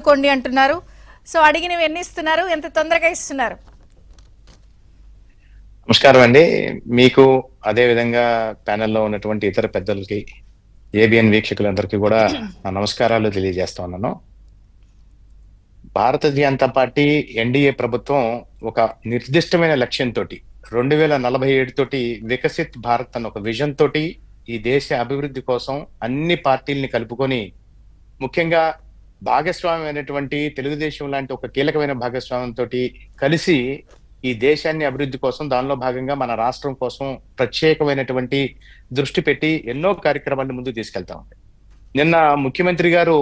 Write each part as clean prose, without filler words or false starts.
కొండి అంటున్నారు. సో అడిగినవి ఎన్ని ఇస్తున్నారు, ఎంత తొందరగా ఇస్తున్నారు? నమస్కారం అండి. మీకు అదే విధంగా ప్యానెల్లో ఉన్నటువంటి ఇతర పెద్దలకి, ఏబిఎన్ వీక్షకులందరికీ కూడా నా నమస్కారాలు తెలియజేస్తా ఉన్నాను. భారతీయ జనతా పార్టీ ఎన్డీఏ ప్రభుత్వం ఒక నిర్దిష్టమైన లక్ష్యంతో 2047 తోటి వికసిత్ భారత్ అన్న ఒక విజన్ తోటి ఈ దేశ అభివృద్ధి కోసం అన్ని పార్టీల్ని కలుపుకొని, ముఖ్యంగా భాగస్వామ్యమైనటువంటి తెలుగుదేశం లాంటి ఒక కీలకమైన భాగస్వామ్యంతో కలిసి ఈ దేశాన్ని అభివృద్ధి కోసం, దానిలో భాగంగా మన రాష్ట్రం కోసం ప్రత్యేకమైనటువంటి దృష్టి పెట్టి ఎన్నో కార్యక్రమాలను ముందుకు తీసుకెళ్తా ఉంది. నిన్న ముఖ్యమంత్రి గారు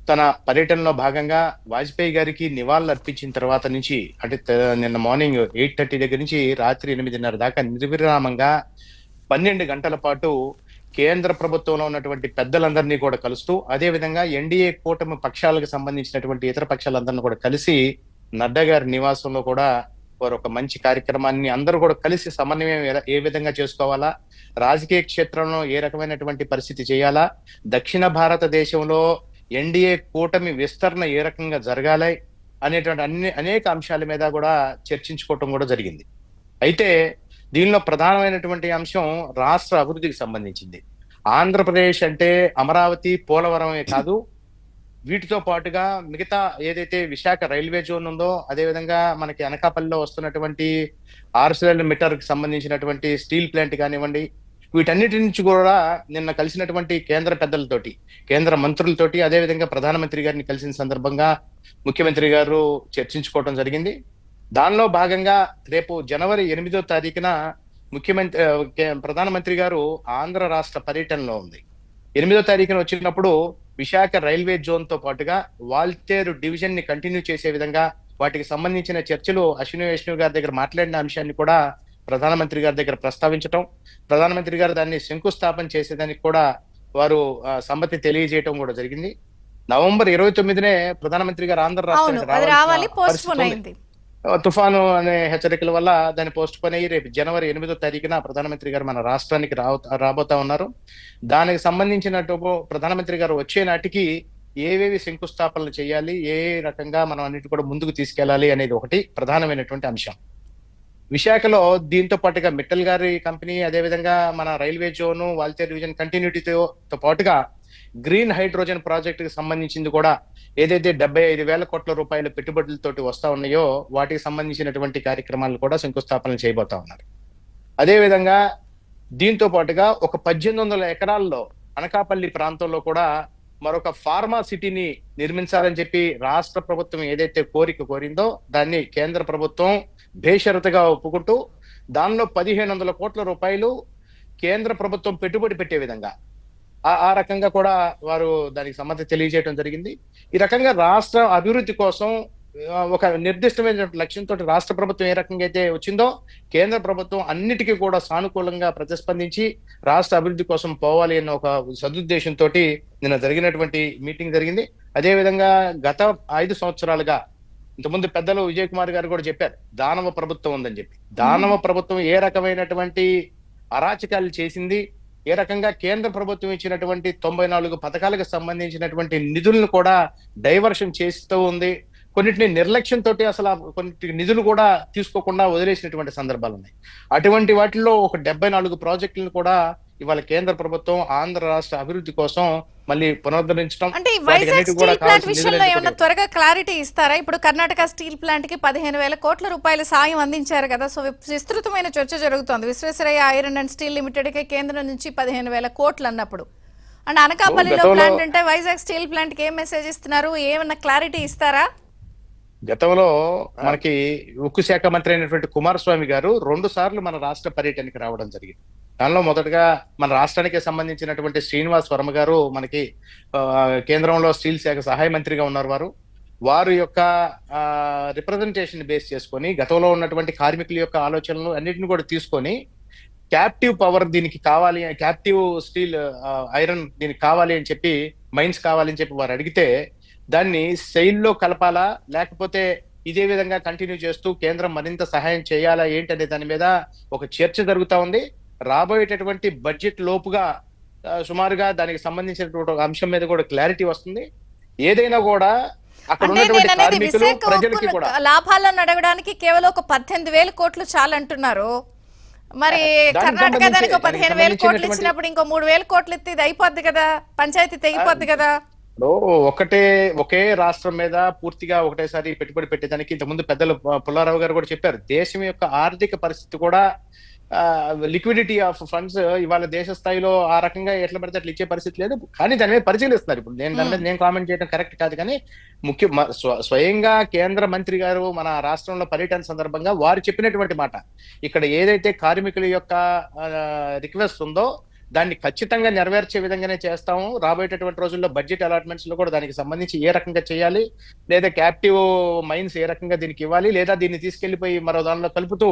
తన పర్యటనలో భాగంగా వాజ్పేయి గారికి నివాళులు అర్పించిన తర్వాత నుంచి, అంటే నిన్న మార్నింగ్ 8:30 దగ్గర నుంచి రాత్రి 8:30 దాకా నిర్విరామంగా 12 గంటల పాటు కేంద్ర ప్రభుత్వంలో ఉన్నటువంటి పెద్దలందరినీ కూడా కలుస్తూ, అదే విధంగా ఎన్డీఏ కూటమి పక్షాలకు సంబంధించినటువంటి ఇతర పక్షాలందరినీ కూడా కలిసి నడ్డా గారి నివాసంలో కూడా వారు ఒక మంచి కార్యక్రమాన్ని అందరూ కూడా కలిసి సమన్వయం ఏ విధంగా చేసుకోవాలా, రాజకీయ క్షేత్రంలో ఏ రకమైనటువంటి పరిస్థితి చేయాలా, దక్షిణ భారతదేశంలో ఎన్డీఏ కూటమి విస్తరణ ఏ రకంగా జరగాలి అనేటువంటి అనేక అంశాల మీద కూడా చర్చించుకోవటం కూడా జరిగింది. అయితే దీనిలో ప్రధానమైనటువంటి అంశం రాష్ట్ర అభివృద్ధికి సంబంధించింది. ఆంధ్రప్రదేశ్ అంటే అమరావతి, పోలవరమే కాదు, వీటితో పాటుగా మిగతా ఏదైతే విశాఖ రైల్వే జోన్ ఉందో, అదేవిధంగా మనకి అనకాపల్లిలో వస్తున్నటువంటి ArcelorMittal కి సంబంధించినటువంటి స్టీల్ ప్లాంట్ కానివ్వండి, వీటన్నిటి నుంచి కూడా నిన్న కలిసినటువంటి కేంద్ర పెద్దలతోటి, కేంద్ర మంత్రులతోటి, అదేవిధంగా ప్రధానమంత్రి గారిని కలిసిన సందర్భంగా ముఖ్యమంత్రి గారు చర్చించుకోవడం జరిగింది. దానిలో భాగంగా రేపు జనవరి 8వ తారీఖున ప్రధానమంత్రి గారు ఆంధ్ర రాష్ట్ర పర్యటనలో ఉంది. 8వ తారీఖున వచ్చినప్పుడు విశాఖ రైల్వే జోన్ తో పాటుగా వాల్తేరు డివిజన్ ని కంటిన్యూ చేసే విధంగా వాటికి సంబంధించిన చర్చలు అశ్విని వైష్ణవ్ గారి దగ్గర మాట్లాడిన అంశాన్ని కూడా ప్రధానమంత్రి గారి దగ్గర ప్రస్తావించటం, ప్రధానమంత్రి గారు దాన్ని శంకుస్థాపన చేసేదానికి కూడా వారు సమ్మతి తెలియజేయటం కూడా జరిగింది. నవంబర్ 29నే ప్రధానమంత్రి గారు ఆంధ్ర రాష్ట్రానికి తుఫాను అనే హెచ్చరికల వల్ల దాన్ని పోస్ట్ పోన్ అయ్యి రేపు జనవరి 8వ తారీఖున ప్రధానమంత్రి గారు మన రాష్ట్రానికి రాబోతా ఉన్నారు. దానికి సంబంధించినట్టు ప్రధానమంత్రి గారు వచ్చే నాటికి ఏవేవి శంకుస్థాపనలు చేయాలి, ఏ రకంగా మనం అన్నిటి కూడా ముందుకు తీసుకెళ్లాలి అనేది ఒకటి ప్రధానమైనటువంటి అంశం. విశాఖలో దీంతో పాటుగా మిట్టల్ గారి కంపెనీ, అదేవిధంగా మన రైల్వే జోను, వాల్తేరు డివిజన్ కంటిన్యూటీతో పాటుగా గ్రీన్ హైడ్రోజన్ ప్రాజెక్ట్ కి సంబంధించింది కూడా ఏదైతే 75,000 కోట్ల రూపాయల పెట్టుబడులతోటి వస్తా ఉన్నాయో వాటికి సంబంధించినటువంటి కార్యక్రమాలు కూడా శంకుస్థాపన చేయబోతా ఉన్నారు. అదేవిధంగా దీంతో పాటుగా ఒక 1800 ఎకరాల్లో అనకాపల్లి ప్రాంతంలో కూడా మరొక ఫార్మా సిటీని నిర్మించాలని చెప్పి రాష్ట్ర ప్రభుత్వం ఏదైతే కోరిందో దాన్ని కేంద్ర ప్రభుత్వం బేషరతుగా ఒప్పుకుంటూ దానిలో 1,500 కోట్ల రూపాయలు కేంద్ర ప్రభుత్వం పెట్టుబడి పెట్టే విధంగా ఆ రకంగా కూడా వారు దానికి సమ్మతి తెలియజేయడం జరిగింది. ఈ రకంగా రాష్ట్ర అభివృద్ధి కోసం ఒక నిర్దిష్టమైన లక్ష్యంతో రాష్ట్ర ప్రభుత్వం ఏ రకంగా అయితే వచ్చిందో, కేంద్ర ప్రభుత్వం అన్నిటికీ కూడా సానుకూలంగా ప్రతిస్పందించి రాష్ట్ర అభివృద్ధి కోసం పోవాలి అన్న ఒక సదుద్దేశంతో నిన్న జరిగినటువంటి మీటింగ్ జరిగింది. అదేవిధంగా గత 5 సంవత్సరాలుగా ఇంతకుముందు పెద్దలు విజయ్ కుమార్ గారు కూడా చెప్పారు, దానవ ప్రభుత్వం ఉందని చెప్పి. దానవ ప్రభుత్వం ఏ రకమైనటువంటి అరాచకాలు చేసింది, ఏ రకంగా కేంద్ర ప్రభుత్వం ఇచ్చినటువంటి 94 పథకాలకు సంబంధించినటువంటి నిధులను కూడా డైవర్షన్ చేస్తూ ఉంది. కొన్నిటిని నిర్లక్ష్యంతో అసలు కొన్ని నిధులు కూడా తీసుకోకుండా వదిలేసినటువంటి సందర్భాలు ఉన్నాయి. అటువంటి వాటిల్లో ఒక 74 ప్రాజెక్టులను కూడా ఇవాళ కేంద్ర ప్రభుత్వం ఆంధ్ర రాష్ట్ర అభివృద్ధి కోసం మళ్ళీ పునరుద్ధరించడం. అంటే వైజాగ్ స్టీల్ ప్లాంట్ విషయంలో ఏమన్నా త్వరగా క్లారిటీ ఇస్తారా? ఇప్పుడు కర్ణాటక స్టీల్ ప్లాంట్ కి 15,000 కోట్ల రూపాయల సాయం అందించారు కదా, సో విస్తృతమైన చర్చ జరుగుతోంది. Visvesvaraya iron and steel limited కి కేంద్రం నుంచి 15,000 కోట్లు అన్నప్పుడు, అండ్ అనకాపల్లిలో ప్లాంట్ అంటే వైజాగ్ స్టీల్ ప్లాంట్ కి ఏం మెసేజ్ ఇస్తున్నారు, ఏమన్నా క్లారిటీ ఇస్తారా? గతంలో మనకి ఉక్కు శాఖ మంత్రి అయినటువంటి కుమారస్వామి గారు 2 సార్లు మన రాష్ట్ర పర్యటనకి రావడం జరిగింది. దానిలో మొదటగా మన రాష్ట్రానికి సంబంధించినటువంటి శ్రీనివాస్ వర్మ గారు మనకి కేంద్రంలో స్టీల్ శాఖ సహాయ మంత్రిగా ఉన్నారు. వారి యొక్క రిప్రజెంటేషన్ బేస్ చేసుకొని గతంలో ఉన్నటువంటి కార్మికుల యొక్క ఆలోచనలు అన్నిటిని కూడా తీసుకొని క్యాప్టివ్ పవర్ దీనికి కావాలి, క్యాప్టివ్ స్టీల్ ఐరన్ దీనికి కావాలి అని చెప్పి, మైన్స్ కావాలని చెప్పి వారు అడిగితే దాన్ని సెయిల్లో కలపాలా, లేకపోతే ఇదే విధంగా కంటిన్యూ చేస్తూ కేంద్రం మరింత సహాయం చేయాలా ఏంటి అనే దాని మీద ఒక చర్చ జరుగుతా ఉంది. రాబోయేటటువంటి బడ్జెట్ లోపుగా సుమారుగా దానికి సంబంధించినటువంటి అంశం మీద కూడా క్లారిటీ వస్తుంది. ఏదైనా కూడా అక్కడ అంటే ఉన్నటువంటి నేను అనేది కార్మికులు విశాఖ ప్రజలకి ఉక్కును కూడా. లాభాలను అడగడానికి కేవలం ఒక 18,000 కోట్లు చాలంటున్నారు. మరి దానికి కర్ణాటక సంబంధించి దానికి 15,000 కోట్లు సంబంధించినటువంటి ఇచ్చినప్పుడు ఇంకో 3,000 కోట్లు ఇస్తే ఇది అయిపోద్ది కదా, పంచాయతీ తెగిపోద్ది కదా. ఒకే రాష్ట్రం మీద పూర్తిగా ఒకటేసారి పెట్టుబడి పెట్టేదానికి ఇంతకుముందు పెద్దలు పుల్లారావు గారు కూడా చెప్పారు. దేశం యొక్క ఆర్థిక పరిస్థితి కూడా, లిక్విడిటీ ఆఫ్ ఫండ్స్ ఇవాళ దేశ స్థాయిలో ఆ రకంగా ఎట్లా పడితే అట్లా ఇచ్చే పరిస్థితి లేదు. కానీ దాని మీద పరిశీలిస్తున్నారు. ఇప్పుడు దాని మీద నేను కామెంట్ చేయడం కరెక్ట్ కాదు, కానీ స్వయంగా కేంద్ర మంత్రి గారు మన రాష్ట్రంలో పర్యటన సందర్భంగా వారు చెప్పినటువంటి మాట, ఇక్కడ ఏదైతే కార్మికుల యొక్క రిక్వెస్ట్ ఉందో దాన్ని ఖచ్చితంగా నెరవేర్చే విధంగానే చేస్తాము. రాబోయేటటువంటి రోజుల్లో బడ్జెట్ అలాట్మెంట్స్ లో కూడా దానికి సంబంధించి ఏ రకంగా చేయాలి, లేదా క్యాప్టివ్ మైన్స్ ఏ రకంగా దీనికి ఇవ్వాలి, లేదా దీన్ని తీసుకెళ్లిపోయి మరో దానిలో కలుపుతూ